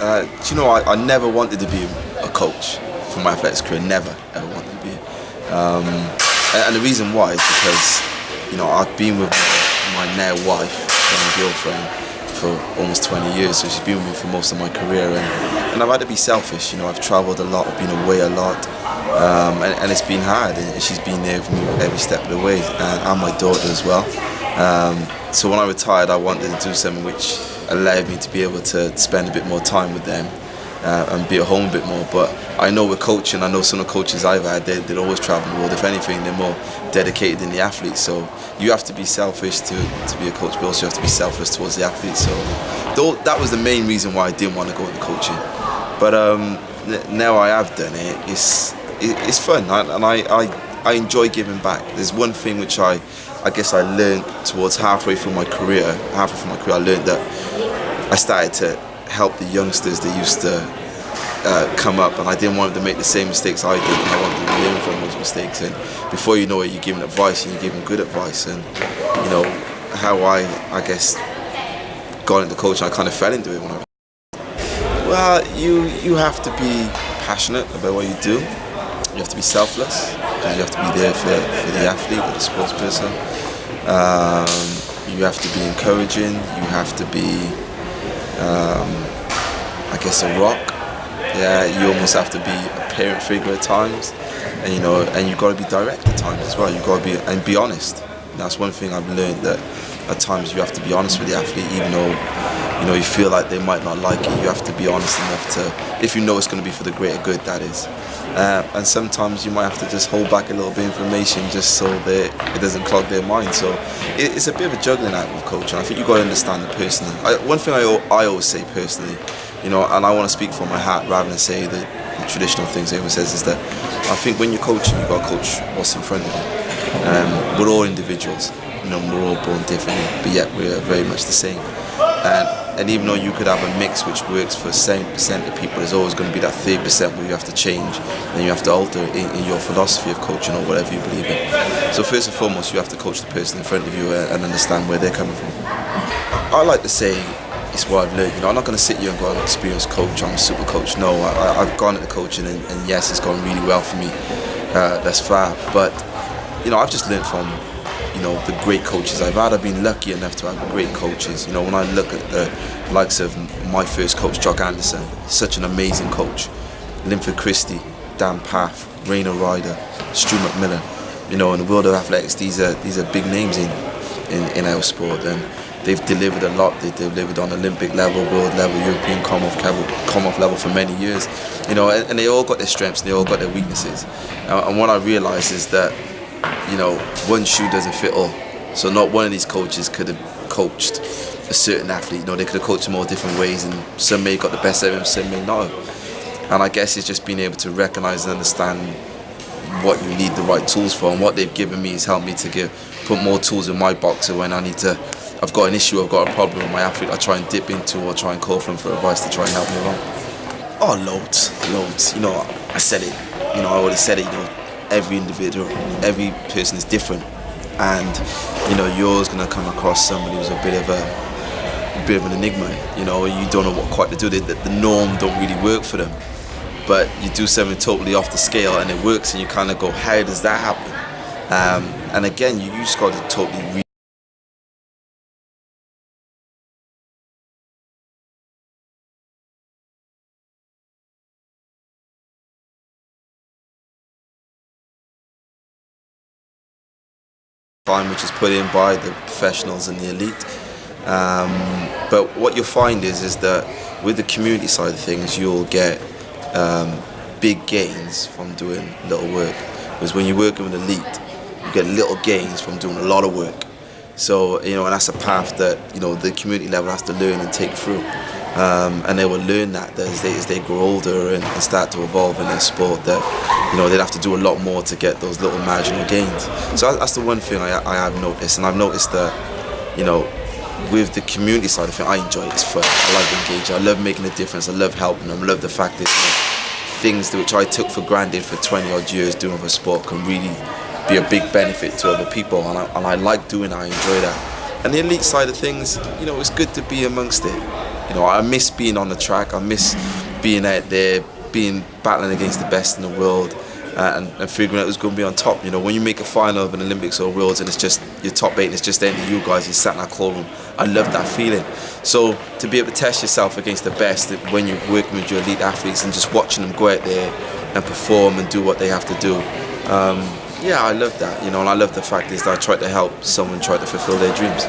Do you know, I never wanted to be a coach for my athletics career. Never, ever wanted to be. And the reason why is because, you know, I've been with my now wife and my girlfriend for almost 20 years, so she's been with me for most of my career, and I've had to be selfish. You know, I've travelled a lot, I've been away a lot, and it's been hard, and she's been there for me every step of the way, and my daughter as well. So when I retired, I wanted to do something which allowed me to be able to spend a bit more time with them and be at home a bit more. But I know with coaching, I know some of the coaches I've had, they'd always travel the world. If anything, they're more dedicated than the athletes. So you have to be selfish to be a coach, but also you have to be selfless towards the athletes. So that was the main reason why I didn't want to go into coaching. But now I have done it. It's fun, and I enjoy giving back. There's one thing which I guess I learned towards halfway through my career. I learned that I started to help the youngsters that used to come up, and I didn't want them to make the same mistakes I did, and I wanted them to learn from those mistakes. And before you know it, you're giving advice, and you're giving good advice. And you know how I guess got into coaching. I kind of fell into it when well, you have to be passionate about what you do. You have to be selfless, because you have to be there for the athlete or the sports person. You have to be encouraging. You have to be, I guess, a rock. Yeah, you almost have to be a parent figure at times, and you know, and you've got to be direct at times as well. You've got to be honest. And that's one thing I've learned, that at times you have to be honest with the athlete, even though you know you feel like they might not like it. You have to be honest enough to, if you know it's going to be for the greater good, that is. And sometimes you might have to just hold back a little bit of information just so that it doesn't clog their mind. So it's a bit of a juggling act with coaching. I think you've got to understand the person. One thing I always say personally, you know, and I want to speak from my heart rather than say the traditional things everyone says, is that I think when you're coaching, you've got to coach what's in front of you. We're all individuals, you know, we're all born differently, but yet we're very much the same. And even though you could have a mix which works for 70% of people, there's always going to be that 30% where you have to change and you have to alter in your philosophy of coaching or whatever you believe in. So first and foremost, you have to coach the person in front of you and understand where they're coming from. I like to say it's what I've learned. You know, I'm not going to sit here and go, I'm an experienced coach, I'm a super coach. No, I've gone into coaching and yes, it's gone really well for me thus far. But, you know, I've just learned from, you know, the great coaches I've had. I've been lucky enough to have great coaches. You know, when I look at the likes of my first coach, Jock Anderson, such an amazing coach. Linford Christie, Dan Paff, Rainer Ryder, Stu McMillan. You know, in the world of athletics, these are big names in our sport, and they've delivered a lot. They've delivered on Olympic level, world level, European Commonwealth level for many years. You know, and they all got their strengths, and they all got their weaknesses. And what I realised is that, you know, one shoe doesn't fit all. So not one of these coaches could have coached a certain athlete. You know, they could have coached him all different ways, and some may have got the best out of him, some may not. And I guess it's just being able to recognise and understand what you need the right tools for, and what they've given me has helped me to put more tools in my box. So when I've got an issue, I've got a problem with my athlete, I try and dip into or try and call for them for advice to try and help me along. Oh, loads. You know, I said it. You know, I already said it. You know, every individual, every person is different, and you know, you're always going to come across somebody who's a bit of an enigma. You know, you don't know what quite to do. The norm don't really work for them, but you do something totally off the scale and it works, and you kind of go, how does that happen? And again, you just got to totally time which is put in by the professionals and the elite. But what you'll find is that with the community side of things, you'll get big gains from doing little work. Whereas when you're working with elite, you get little gains from doing a lot of work. So, you know, and that's a path that, you know, the community level has to learn and take through. And they will learn that as they grow older and start to evolve in their sport, that, you know, they'd have to do a lot more to get those little marginal gains. So that's the one thing I have noticed, and I've noticed that, you know, with the community side of it, I enjoy it. It's fun. I like engaging. I love making a difference. I love helping them. I love the fact that, you know, things which I took for granted for 20 odd years doing for sport can really be a big benefit to other people, and I like doing it. I enjoy that. And the elite side of things, you know, it's good to be amongst it. You know, I miss being on the track. I miss being out there, battling against the best in the world, and figuring out who's going to be on top. You know, when you make a final of an Olympics or Worlds and it's just your top 8 and it's just down to you guys, you sat in that cold room. I love that feeling. So to be able to test yourself against the best when you're working with your elite athletes and just watching them go out there and perform and do what they have to do. Yeah, I love that, you know, and I love the fact is that I try to help someone try to fulfill their dreams.